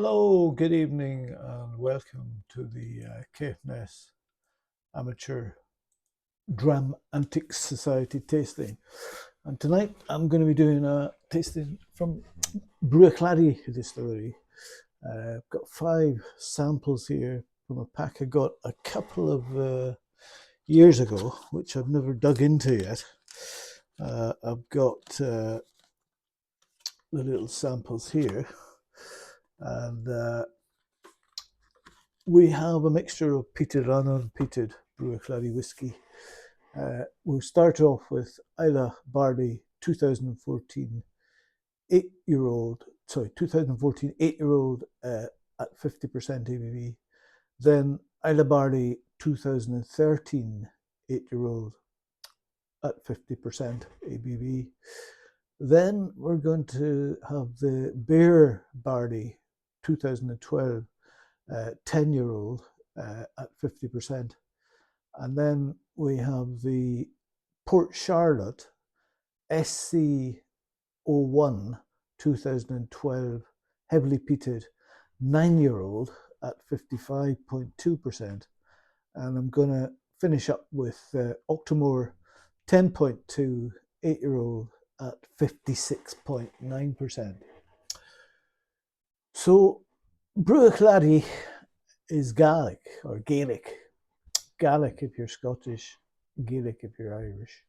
Hello, good evening, and welcome to the Caithness Amateur Dram Antiques Society tasting. And tonight I'm going to be doing a tasting from Bruichladdich Distillery. I've got 5 samples here from a pack I got a couple of years ago, which I've never dug into yet. I've got the little samples here, and we have a mixture of peated and unpeated Bruichladdich whiskey. We'll start off with Islay Barley 2014 8-year-old, 8-year-old at 50% ABV. Then Islay Barley 2013 8-year-old at 50% ABV. Then we're going to have the Bere Barley 2012 10-year-old at 50%. And then we have the Port Charlotte SC01 2012 heavily peated 9-year-old at 55.2%. And I'm going to finish up with Octomore 10.2 8-year-old at 56.9%. So Bruichladdich is Gaelic or Gaelic. Gaelic if you're Scottish, Gaelic if you're Irish.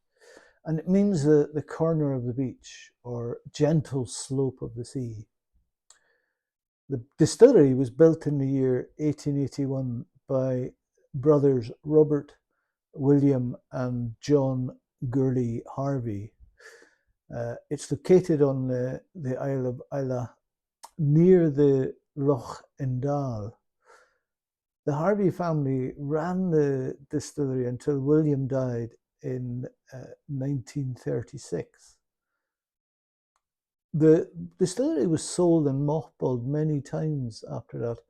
And it means the corner of the beach or gentle slope of the sea. The distillery was built in the year 1881 by brothers Robert, William and John Gurley Harvey. It's located on the Isle of Islay near the Loch Indal. The Harvey family ran the distillery until William died in 1936. The distillery was sold and mothballed many times after that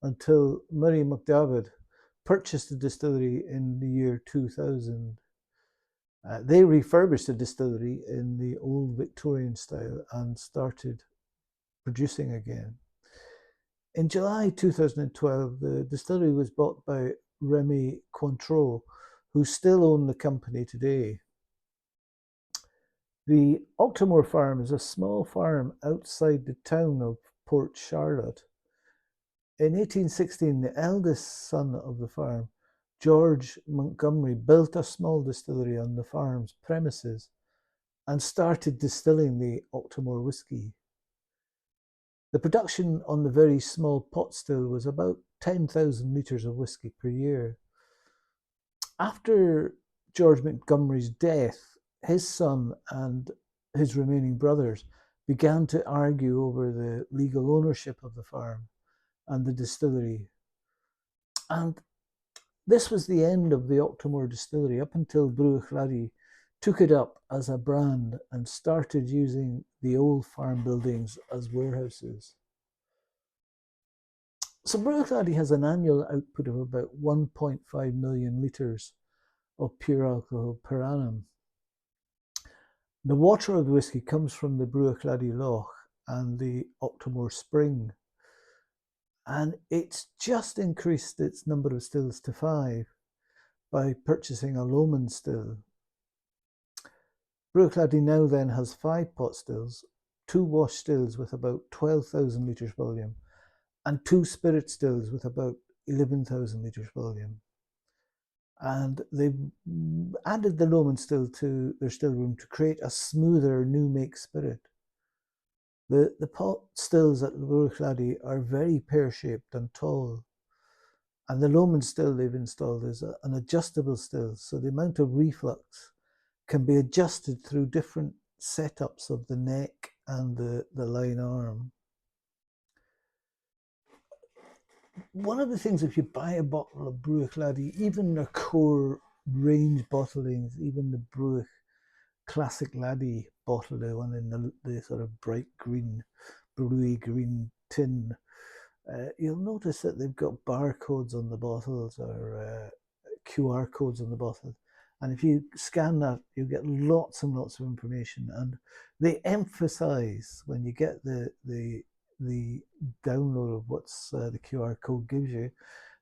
until Murray McDavid purchased the distillery in the year 2000. They refurbished the distillery in the old Victorian style and started producing again. In July 2012, the distillery was bought by Remy Cointreau, who still own the company today. The Octomore farm is a small farm outside the town of Port Charlotte. In 1816, the eldest son of the farm, George Montgomery, built a small distillery on the farm's premises and started distilling the Octomore whiskey. The production on the very small pot still was about 10,000 litres of whiskey per year. After George Montgomery's death, his son and his remaining brothers began to argue over the legal ownership of the farm and the distillery. And this was the end of the Octomore distillery up until Bruichladdich took it up as a brand and started using the old farm buildings as warehouses. So Bruichladdich has an annual output of about 1.5 million litres of pure alcohol per annum. The water of the whiskey comes from the Bruichladdich Loch and the Octomore Spring, and it's just increased its number of stills to 5 by purchasing a Lomond still. Bruichladdich now then has 5 pot stills, 2 wash stills with about 12,000 litres volume, and 2 spirit stills with about 11,000 litres volume. And they've added the Lomond still to their still room to create a smoother new make spirit. The pot stills at Bruichladdich are very pear-shaped and tall. And the Lomond still they've installed is an adjustable still, so the amount of reflux can be adjusted through different setups of the neck and the line arm. One of the things, if you buy a bottle of Bruichladdich, even their core range bottlings, even the Bruich Classic Laddie bottle, the one in the sort of bright green, bluey green tin, you'll notice that they've got barcodes on the bottles or QR codes on the bottle. And if you scan that, you get lots and lots of information. And they emphasize when you get the the download of what's the QR code gives you,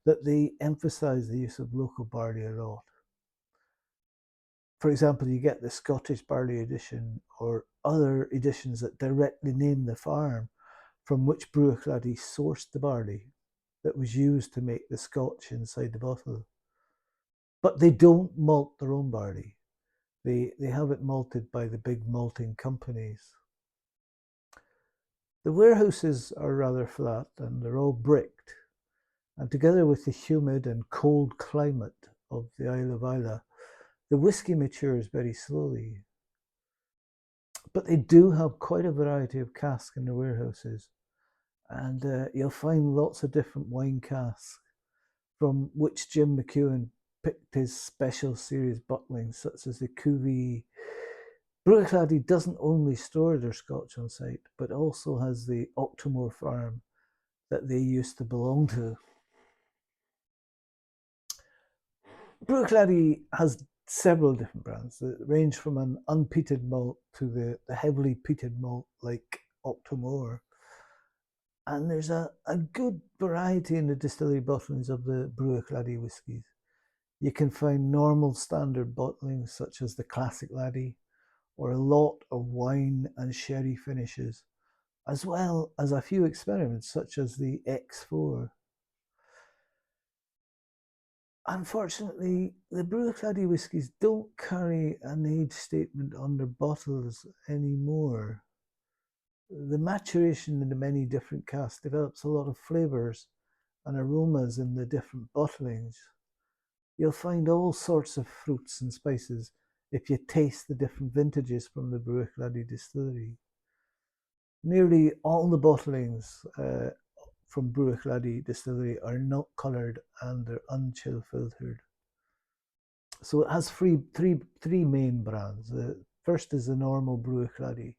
that they emphasize the use of local barley a lot. For example, you get the Scottish Barley edition or other editions that directly name the farm from which Bruichladdich sourced the barley that was used to make the Scotch inside the bottle. But they don't malt their own barley. They have it malted by the big malting companies. The warehouses are rather flat and they're all bricked. And together with the humid and cold climate of the Isle of Islay, the whisky matures very slowly. But they do have quite a variety of casks in the warehouses. And you'll find lots of different wine casks from which Jim McEwen picked his special series bottlings, such as the Cuvée. Bruichladdich doesn't only store their Scotch on site, but also has the Octomore farm that they used to belong to. Bruichladdich has several different brands that range from an unpeated malt to the heavily peated malt like Octomore. And there's a good variety in the distillery bottlings of the Bruichladdich whiskies. You can find normal standard bottlings such as the Classic Laddie, or a lot of wine and sherry finishes, as well as a few experiments such as the X4. Unfortunately, the Bruichladdich whiskies don't carry an age statement on their bottles anymore. The maturation in the many different casks develops a lot of flavours and aromas in the different bottlings. You'll find all sorts of fruits and spices if you taste the different vintages from the Bruichladdich distillery. Nearly all the bottlings from Bruichladdich distillery are not coloured and they're unchill filtered. So it has three main brands. The first is the normal Bruichladdich,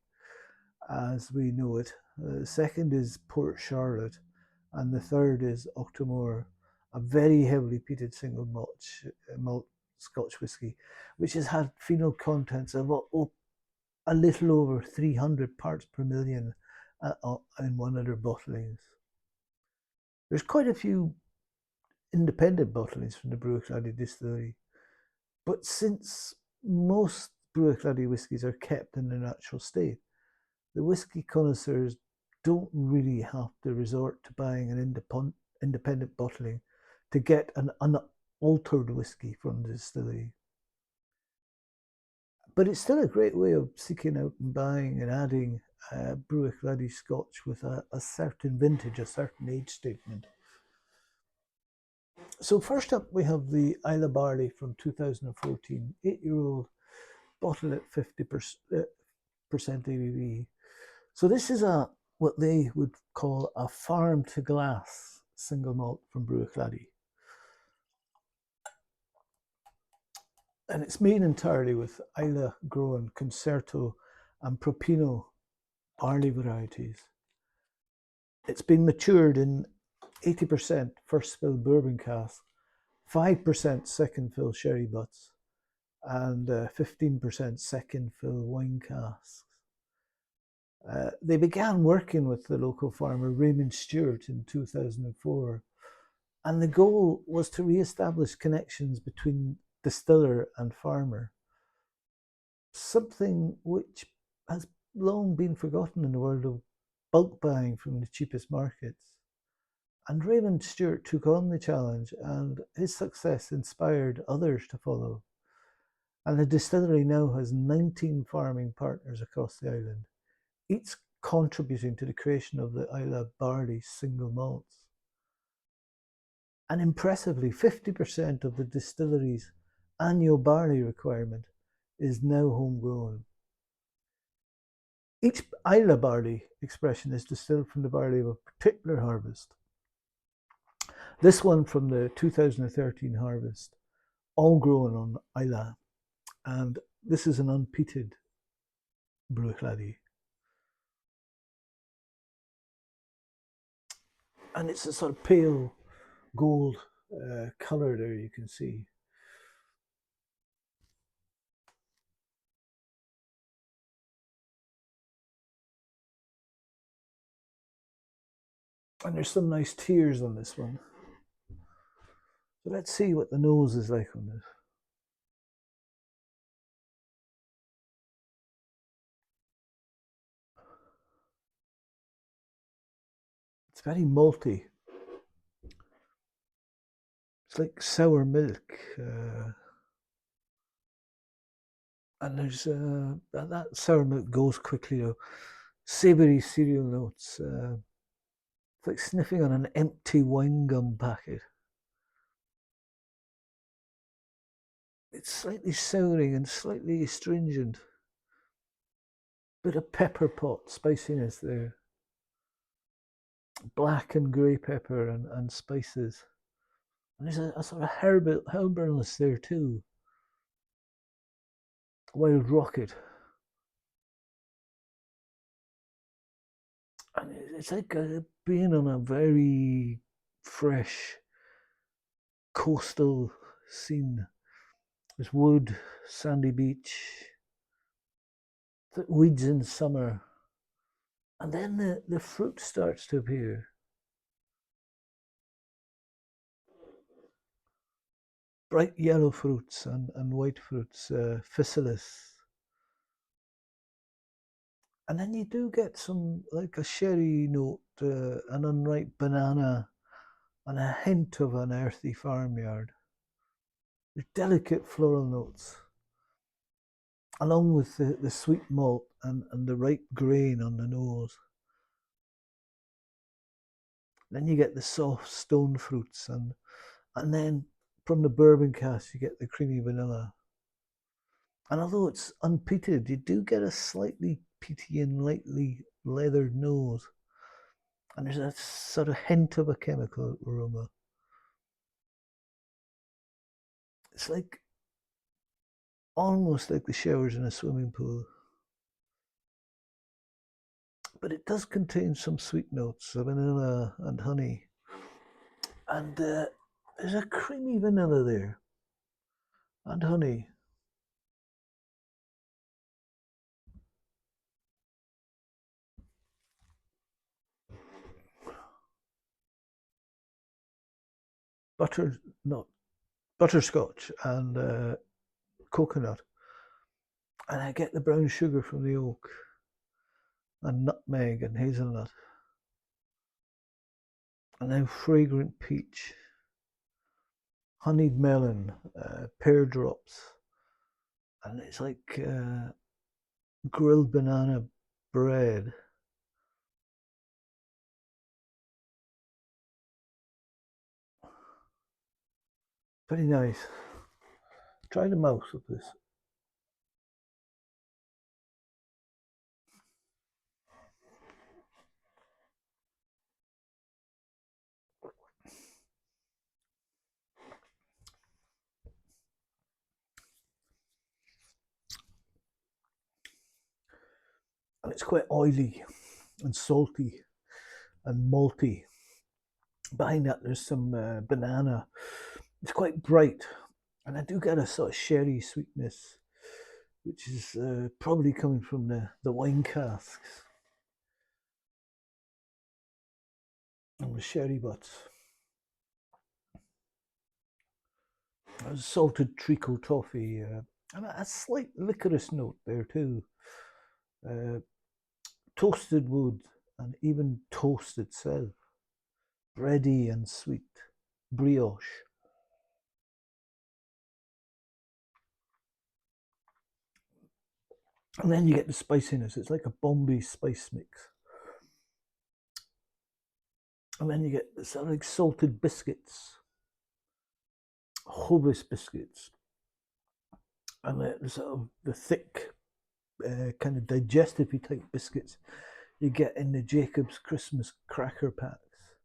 as we know it. The second is Port Charlotte, and the third is Octomore, a very heavily peated single malt Scotch whisky, which has had phenol contents of a little over 300 parts per million in one of their bottlings. There's quite a few independent bottlings from the Bruichladdich distillery, but since most Bruichladdich whiskies are kept in their natural state, the whisky connoisseurs don't really have to resort to buying an independent bottling to get an unaltered whisky from the distillery. But it's still a great way of seeking out and buying and adding Bruichladdich Scotch with a certain vintage, a certain age statement. So first up, we have the Islay Barley from 2014, 8-year-old, bottled at 50% ABV. So this is what they would call a farm to glass single malt from Bruichladdich. And it's made entirely with Islay grown Concerto and Propino barley varieties. It's been matured in 80% first fill bourbon casks, 5% second fill sherry butts, and 15% second fill wine casks. They began working with the local farmer Raymond Stewart in 2004, and the goal was to re-establish connections between distiller and farmer, something which has long been forgotten in the world of bulk buying from the cheapest markets. And Raymond Stewart took on the challenge, and his success inspired others to follow. And the distillery now has 19 farming partners across the island, each contributing to the creation of the Islay Barley single malts. And impressively, 50% of the distillery's annual barley requirement is now homegrown. Each Islay barley expression is distilled from the barley of a particular harvest. This one from the 2013 harvest, all grown on Islay. And this is an unpeated Bruichladdich. And it's a sort of pale gold colour there, you can see. And there's some nice tears on this one. So let's see what the nose is like on this. It's very malty. It's like sour milk. And there's that sour milk goes quickly though. Savoury cereal notes. It's like sniffing on an empty wine gum packet. It's slightly souring and slightly astringent. Bit of pepper pot spiciness there. Black and grey pepper and spices. And there's a sort of herbiness there too. Wild rocket. And it's like being on a very fresh coastal scene. There's wood, sandy beach, weeds in summer. And then the fruit starts to appear. Bright yellow fruits and white fruits, physalis. And then you do get some, like a sherry note, an unripe banana, and a hint of an earthy farmyard. The delicate floral notes, along with the sweet malt and the ripe grain on the nose. Then you get the soft stone fruits, and then from the bourbon cask, you get the creamy vanilla. And although it's unpeated, you do get a slightly peaty and lightly leathered nose. And there's a sort of hint of a chemical aroma. It's like almost like the showers in a swimming pool. But it does contain some sweet notes of vanilla and honey. And there's a creamy vanilla there and honey. Butter, not butterscotch and coconut. And I get the brown sugar from the oak and nutmeg and hazelnut. And then fragrant peach, honeyed melon, pear drops. And it's like grilled banana bread. Very nice. Try the mouth of this. And it's quite oily and salty and malty. Behind that, there's some banana. It's quite bright, and I do get a sort of sherry sweetness, which is probably coming from the wine casks and the sherry butts. There's salted treacle toffee, and a slight licorice note there too. Uh, Toasted wood and even toast itself, bready and sweet, brioche. And then you get the spiciness. It's like a Bombay spice mix. And then you get sort of like salted biscuits, Hovis biscuits, and the sort of the thick, kind of digestive type biscuits you get in the Jacob's Christmas cracker packs.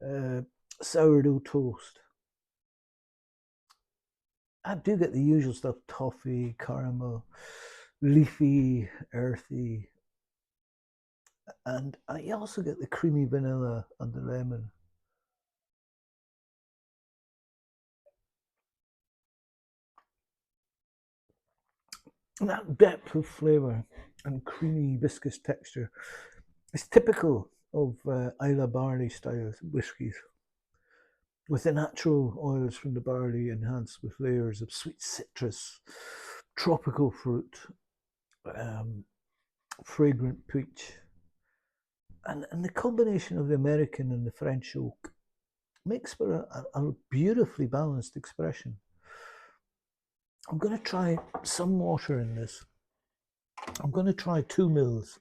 Uh, Sourdough toast. I do get the usual stuff: toffee, caramel, leafy, earthy, and I also get the creamy vanilla and the lemon. And that depth of flavour and creamy viscous texture is typical of Islay Barley style whiskies, with the natural oils from the barley enhanced with layers of sweet citrus, tropical fruit, um, fragrant peach. And the combination of the American and the French oak makes for a beautifully balanced expression. I'm going to try some water in this. I'm going to try 2 mils.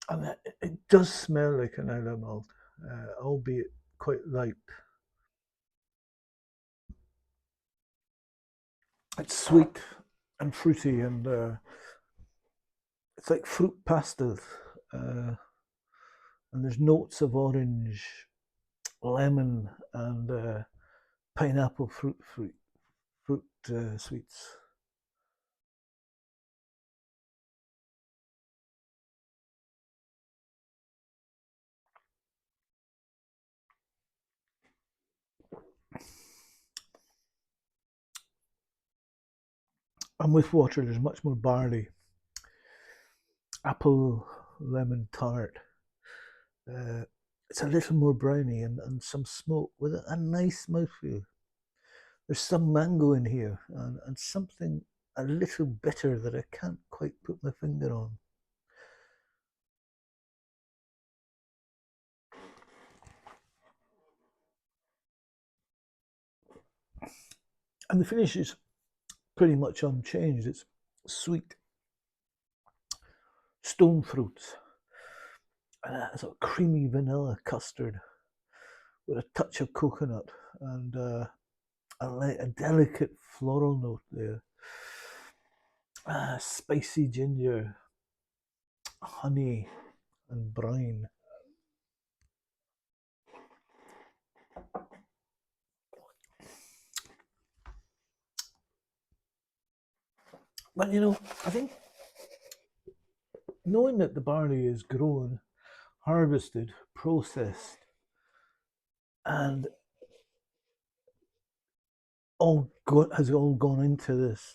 And it does smell like an Islay malt, albeit quite light. It's sweet and fruity, and it's like fruit pastilles. And there's notes of orange, lemon, and pineapple fruit sweets. And with water, there's much more barley, apple, lemon tart. It's a little more browny and some smoke with a nice mouthfeel. There's some mango in here and something a little bitter that I can't quite put my finger on. And the finish is pretty much unchanged. It's sweet stone fruits and a sort of creamy vanilla custard with a touch of coconut and a delicate floral note there. Spicy ginger, honey, and brine. But I think knowing that the barley is grown, harvested, processed, and has all gone into this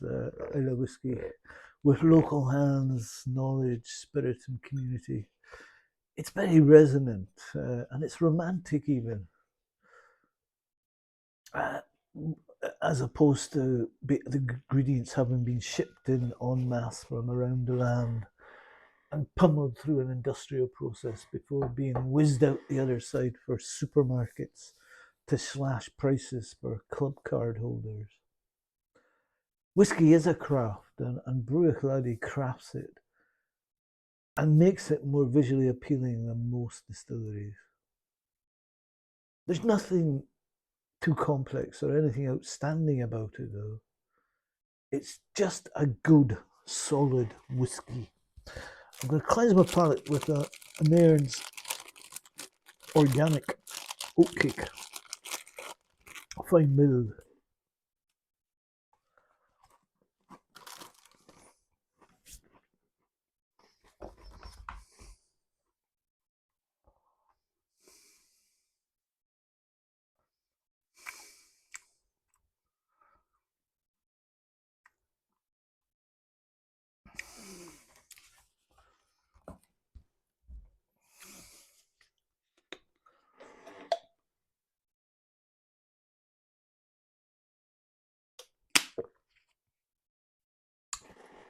Islay whiskey with local hands, knowledge, spirit, and community. It's very resonant and it's romantic even, uh, as opposed to the ingredients having been shipped in en masse from around the land and pummeled through an industrial process before being whizzed out the other side for supermarkets to slash prices for club card holders. Whiskey is a craft, and Bruichladdich crafts it and makes it more visually appealing than most distilleries. There's nothing too complex or anything outstanding about it, though. It's just a good, solid whiskey. I'm going to cleanse my palate with a Nairn's organic oatcake, fine milled.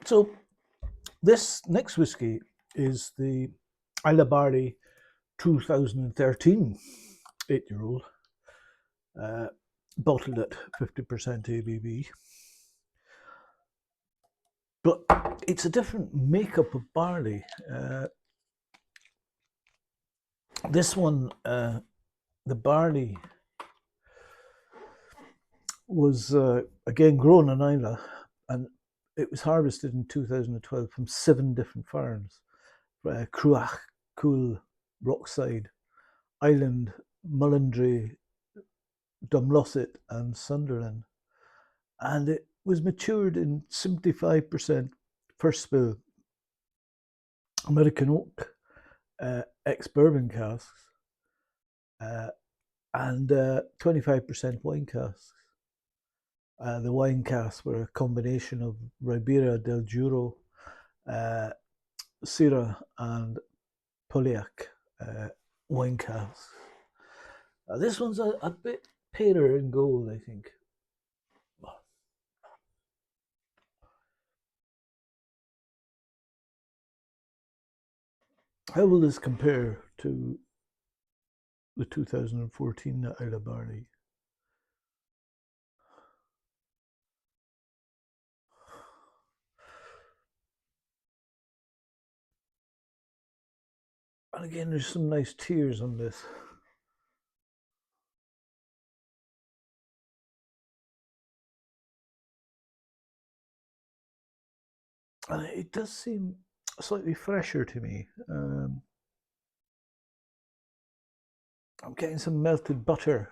So this next whiskey is the Islay Barley 2013 8-year-old, uh, bottled at 50% ABV. But it's a different makeup of barley. This one, the barley was again grown in Islay, and it was harvested in 2012 from 7 different farms. Cruach, Cool, Rockside, Island, Mullindray, Dumlosset, and Sunderland. And it was matured in 75% first spill American oak, ex bourbon casks, uh, and 25% wine casks. The wine casks were a combination of Ribera del Douro, uh, Syrah, and Poliac wine casks. This one's a bit paler in gold, I think. How will this compare to the 2014 Islay Barley? And again, there's some nice tears on this. And it does seem slightly fresher to me. I'm getting some melted butter,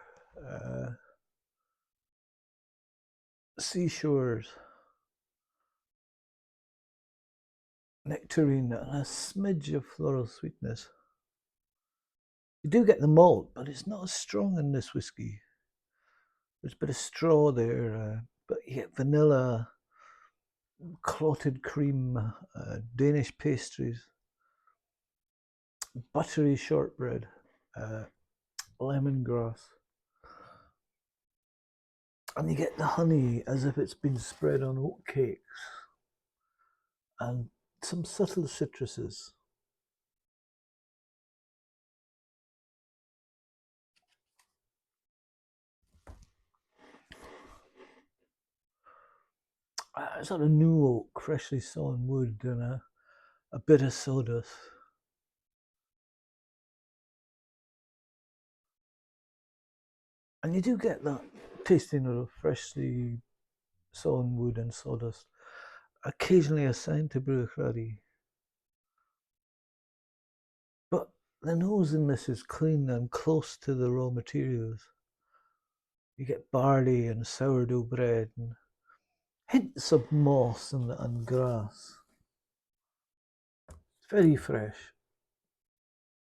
seashores, nectarine, and a smidge of floral sweetness. You do get the malt, but it's not as strong in this whiskey. There's a bit of straw there, but you get vanilla, clotted cream, Danish pastries, buttery shortbread, lemongrass. And you get the honey as if it's been spread on oat cakes, and some subtle citruses. It's sort of new oak, freshly sawn wood, and a bit of sawdust. And you do get that tasting of freshly sawn wood and sawdust, occasionally assigned to Bruichladdich. But the nose in this is clean and close to the raw materials. You get barley and sourdough bread and hints of moss and grass. It's very fresh.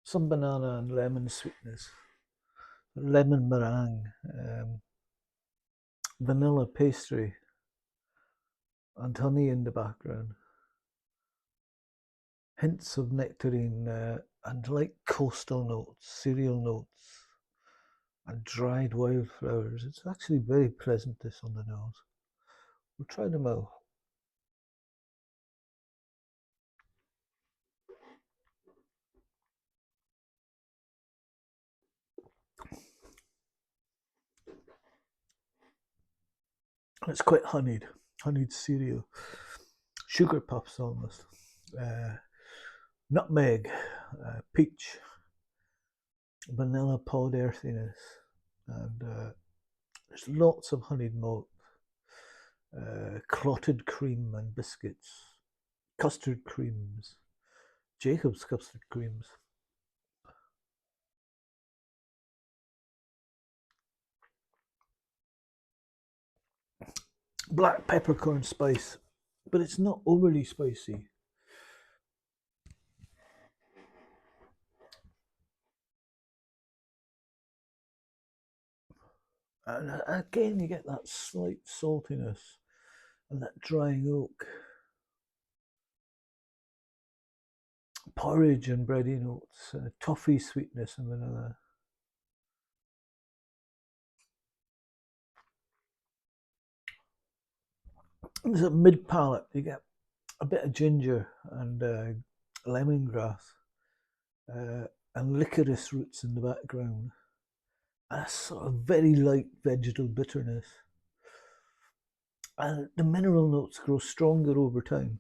Some banana and lemon sweetness, lemon meringue, vanilla pastry, and honey in the background. Hints of nectarine and light coastal notes, cereal notes, and dried wildflowers. It's actually very pleasant, this on the nose. We'll try them out. It's quite honeyed cereal, sugar puffs almost, nutmeg, peach, vanilla pod earthiness, and there's lots of honeyed malt, clotted cream and biscuits, custard creams, Jacob's custard creams. Black peppercorn spice, but it's not overly spicy. And again, you get that slight saltiness and that drying oak. Porridge and bready notes, toffee sweetness and vanilla. There's a mid palate. You get a bit of ginger and lemongrass and licorice roots in the background. And a sort of very light vegetal bitterness. And the mineral notes grow stronger over time,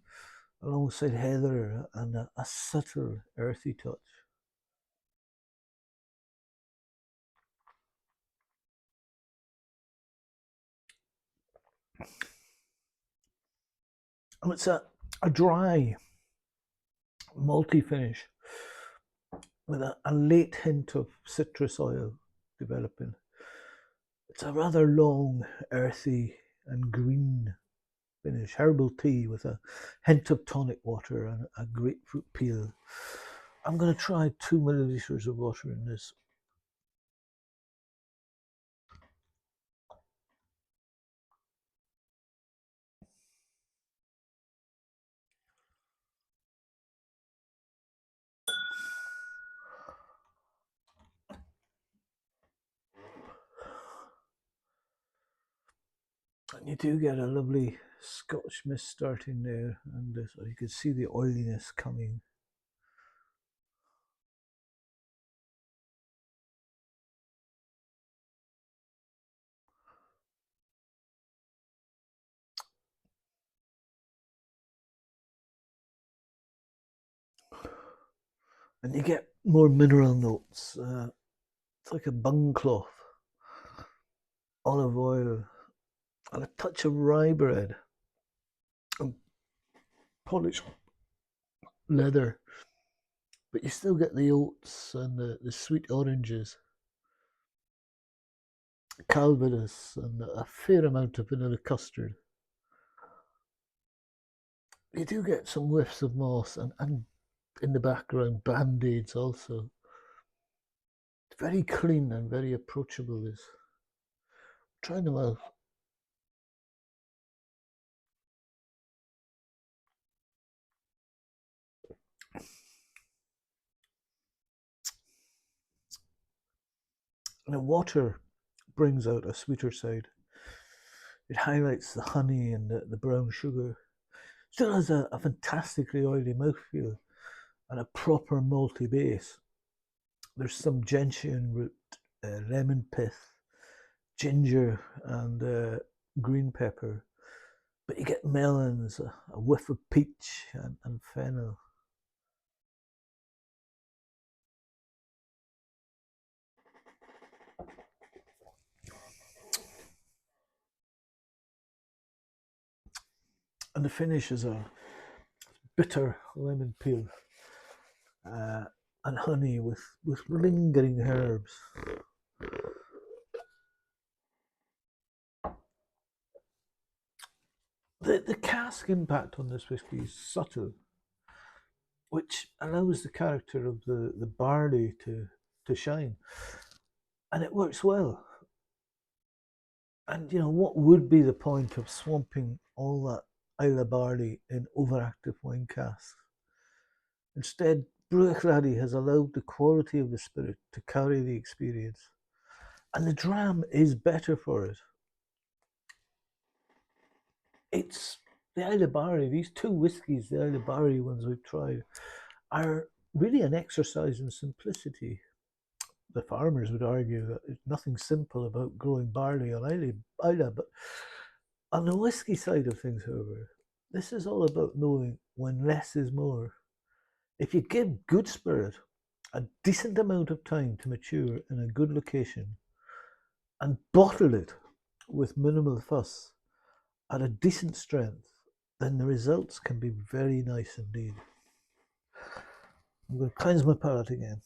alongside heather and a subtle earthy touch. And it's a dry, malty finish with a late hint of citrus oil developing. It's a rather long, earthy, and green finish. Herbal tea with a hint of tonic water and a grapefruit peel. I'm going to try 2 milliliters of water in this. And you do get a lovely Scotch mist starting there, and so you can see the oiliness coming. And you get more mineral notes. It's like a bung cloth, olive oil, and a touch of rye bread, and polished leather. But you still get the oats and the sweet oranges, calvados, and a fair amount of vanilla custard. You do get some whiffs of moss and in the background band-aids also. It's very clean and very approachable. This. Try them out. And the water brings out a sweeter side. It highlights the honey and the brown sugar. Still has a fantastically oily mouthfeel and a proper malty base. There's some gentian root, lemon pith, ginger, and green pepper. But you get melons, a whiff of peach, and fennel. And the finish is a bitter lemon peel and honey with lingering herbs. The cask impact on this whiskey is subtle, which allows the character of the barley to shine. And it works well. And what would be the point of swamping all that Islay barley in overactive wine casks? Instead, Bruichladdich has allowed the quality of the spirit to carry the experience. And the dram is better for it. It's the Islay Barley. These two whiskies, the Islay Barley ones we've tried, are really an exercise in simplicity. The farmers would argue that there's nothing simple about growing barley on Islay, but on the whiskey side of things, however, this is all about knowing when less is more. If you give good spirit a decent amount of time to mature in a good location and bottle it with minimal fuss at a decent strength, then the results can be very nice indeed. I'm going to cleanse my palate again.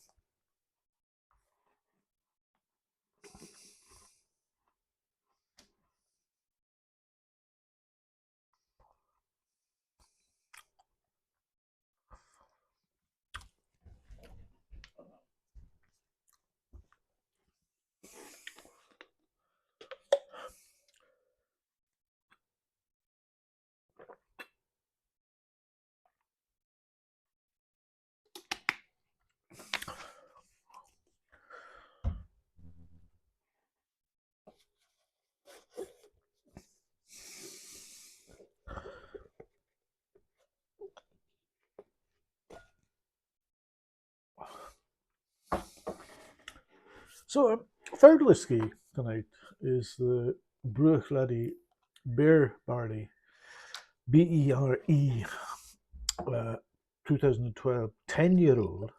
So, our third whiskey tonight is the Bruichladdich Bere Barley, Bere, 2012, 10-year-old,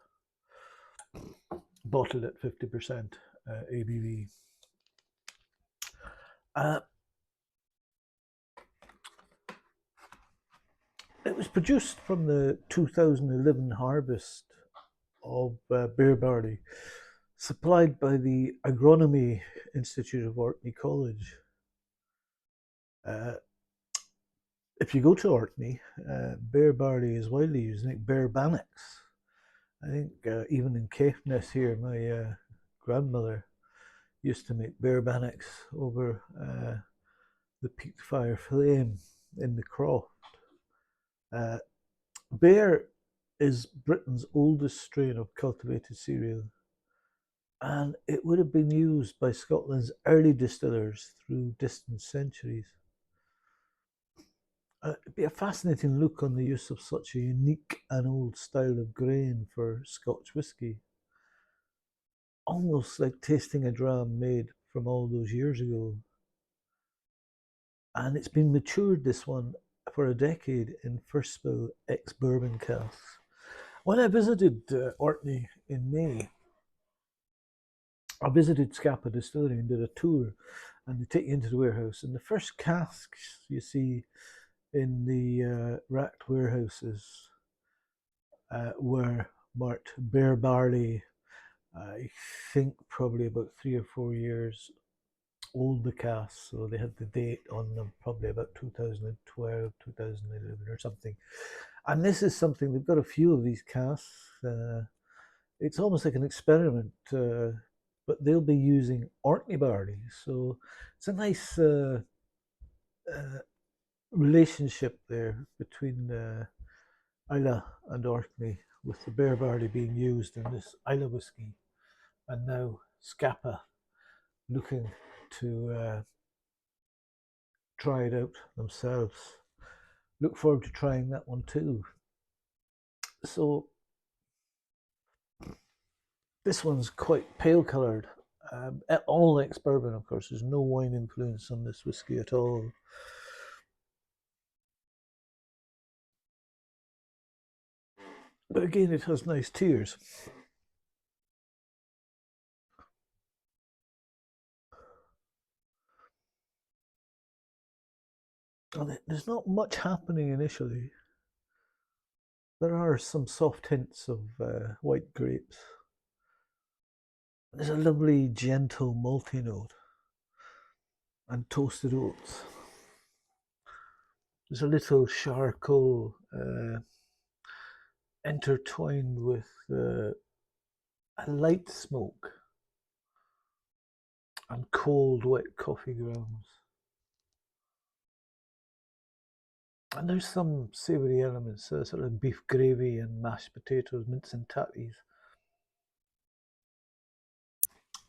bottled at 50% ABV. It was produced from the 2011 harvest of Bere Barley, supplied by the Agronomy Institute of Orkney College. Uh, if you go to Orkney, Bere Barley is widely used, like Bere Bannocks. I think even in Caithness here, my grandmother used to make Bere Bannocks over the peat fire flame in the croft. Bere is Britain's oldest strain of cultivated cereal, and it would have been used by Scotland's early distillers through distant centuries. It'd be a fascinating look on the use of such a unique and old style of grain for Scotch whisky, almost like tasting a dram made from all those years ago. And it's been matured, this one, for a decade in first spill ex-bourbon casks. When I visited Orkney in May, I visited Scapa Distillery and did a tour, and they take you into the warehouse. And the first casks you see in the racked warehouses were marked Bere Barley. I think probably about 3 or 4 years old, the casks, so they had the date on them, probably about 2012, 2011 or something. And this is something, they've got a few of these casks. It's almost like an experiment, but they'll be using Orkney barley. So it's a nice relationship there between Islay and Orkney, with the Bere Barley being used in this Islay whisky, and now Scapa looking to try it out themselves. Look forward to trying that one too. So this one's quite pale coloured. All ex-bourbon, of course. There's no wine influence on this whisky at all. But again, it has nice tears. And there's not much happening initially. There are some soft hints of white grapes. There's a lovely, gentle malty note and toasted oats. There's a little charcoal intertwined with a light smoke and cold, wet coffee grounds. And there's some savoury elements, sort of beef gravy and mashed potatoes, mince and tatties.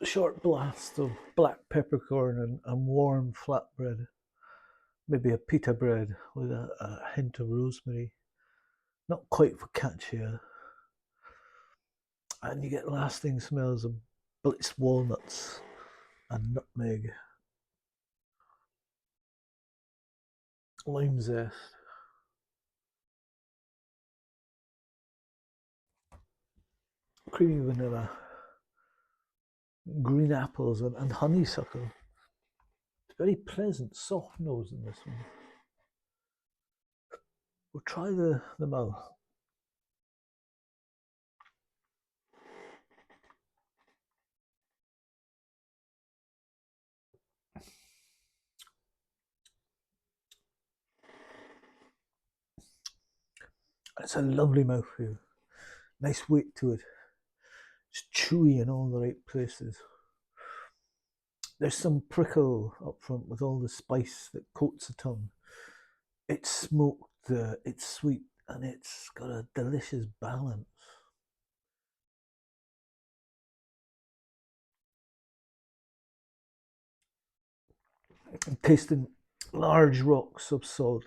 A short blast of black peppercorn and warm flatbread. Maybe a pita bread with a hint of rosemary. Not quite focaccia. And you get lasting smells of blitzed walnuts and nutmeg. Lime zest. Creamy vanilla. Green apples and honeysuckle. It's very pleasant, soft nose in this one. We'll try the mouth. It's a lovely mouthfeel. Nice weight to it. It's chewy in all the right places. There's some prickle up front with all the spice that coats the tongue. It's smoked, it's sweet, and it's got a delicious balance. I'm tasting large rocks of salt,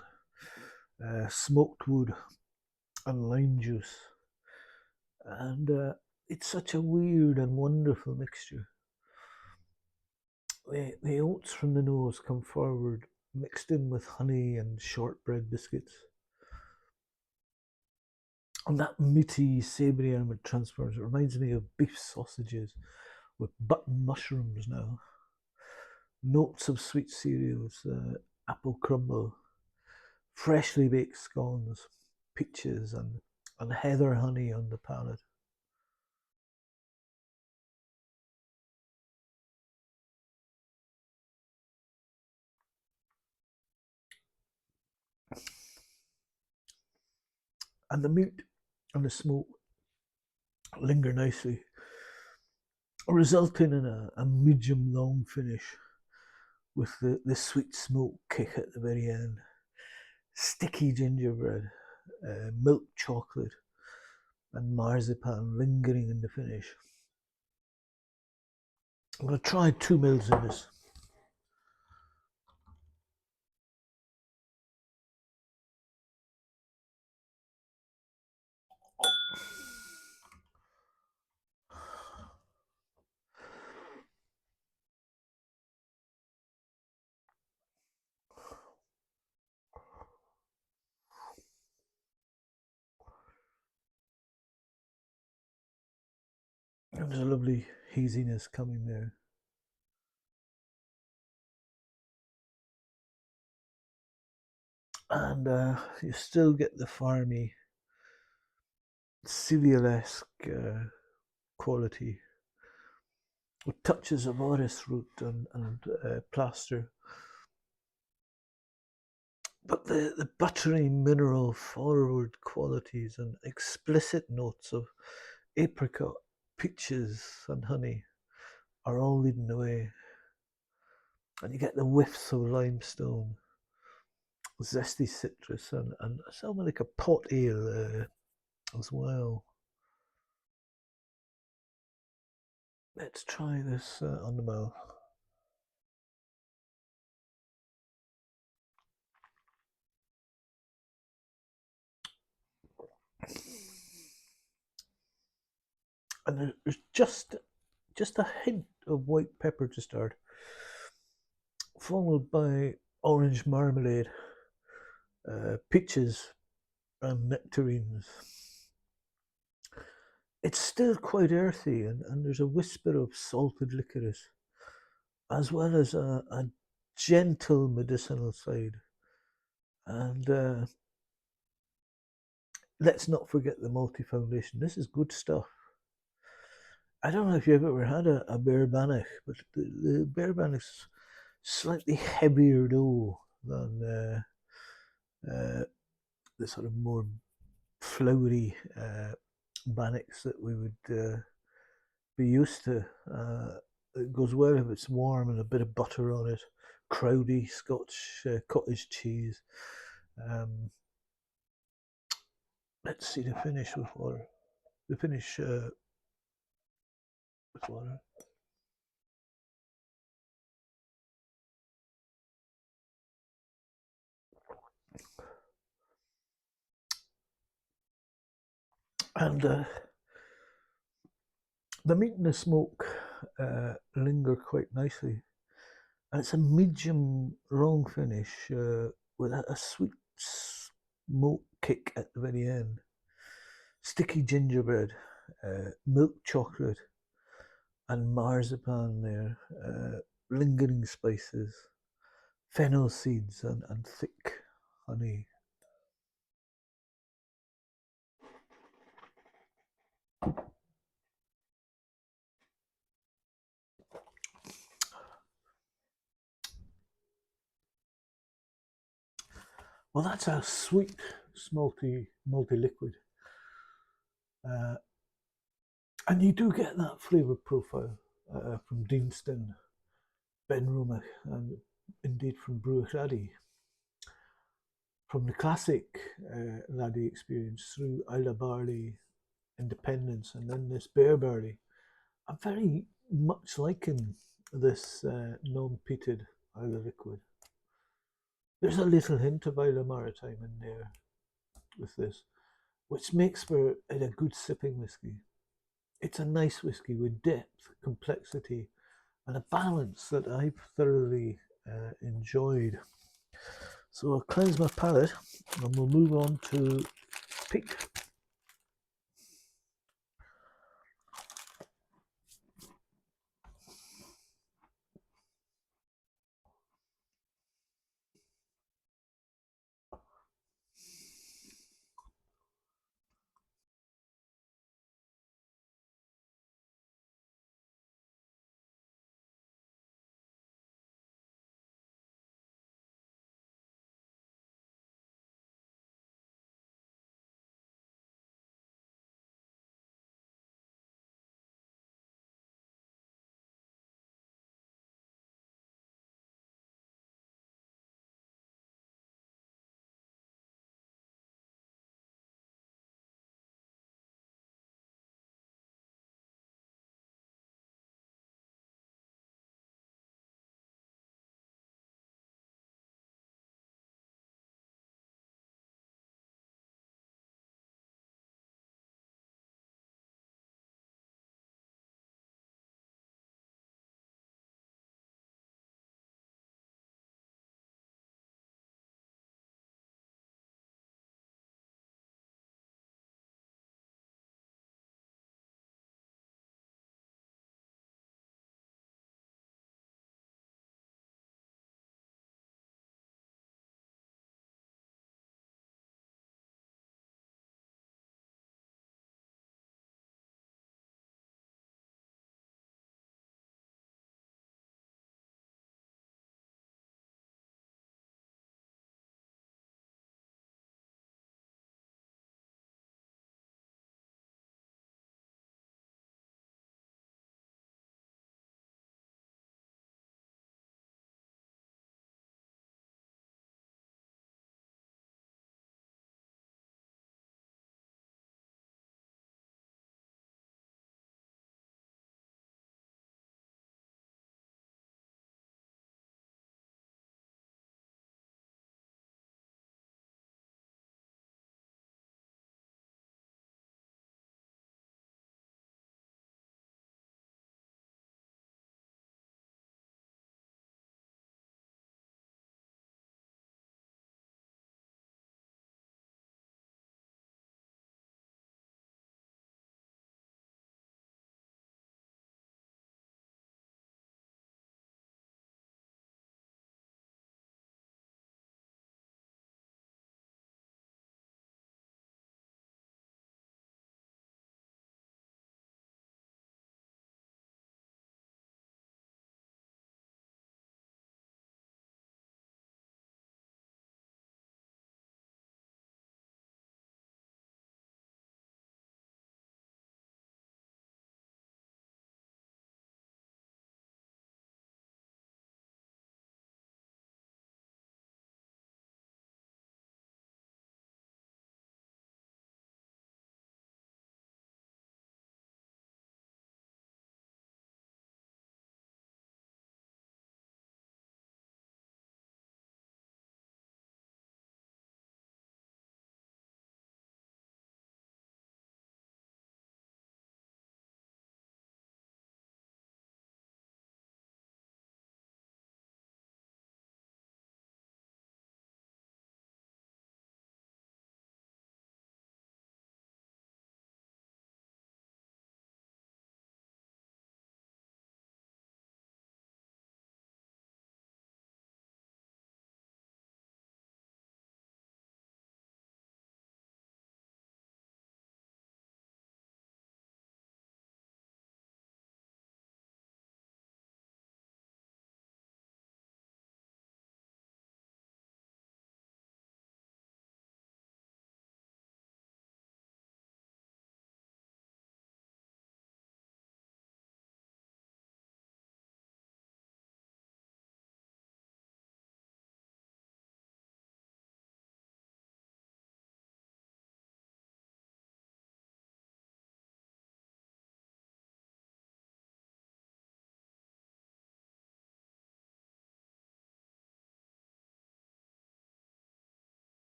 smoked wood, and lime juice. And it's such a weird and wonderful mixture. The oats from the nose come forward, mixed in with honey and shortbread biscuits. And that meaty, savoury element transforms. It reminds me of beef sausages with button mushrooms now. Notes of sweet cereals, apple crumble, freshly baked scones. peaches and heather honey on the palate. And the meat and the smoke linger nicely, resulting in a medium long finish with the sweet smoke kick at the very end. Sticky gingerbread, milk chocolate, and marzipan lingering in the finish. I'm going to try 2 mils of this. And there's a lovely haziness coming there. And you still get the farmy, cereal-esque quality with touches of orris root and plaster. But the buttery mineral forward qualities and explicit notes of apricot, peaches, and honey are all leading the way. And you get the whiffs of limestone, zesty citrus, and something like a pot ale as well. Let's try this on the mouth. And there's just a hint of white pepper to start, followed by orange marmalade, peaches, and nectarines. It's still quite earthy, and there's a whisper of salted licorice, as well as a gentle medicinal side. And let's not forget the malty foundation. This is good stuff. I don't know if you've ever had a Bere Barley, but the Bere Barley is slightly heavier dough than the sort of more flowery bannocks that we would be used to. It goes well if it's warm and a bit of butter on it. Crowdy Scotch cottage cheese. Let's see the finish with water. The finish with water. And the meat and the smoke linger quite nicely. And it's a medium long finish with a sweet smoke kick at the very end. Sticky gingerbread, milk chocolate, and marzipan there, lingering spices, fennel seeds, and thick honey. Well, that's a sweet, malty liquid. And you do get that flavour profile from Deanston, Benromach, and indeed from Bruichladdich. From the classic laddie experience through Islay Barley, Independence, and then this Bere Barley, I'm very much liking this non-peated Islay liquid. There's a little hint of Islay Maritime in there with this, which makes for it a good sipping whiskey. It's a nice whiskey with depth, complexity, and a balance that I've thoroughly enjoyed. So I'll cleanse my palate and we'll move on to peak.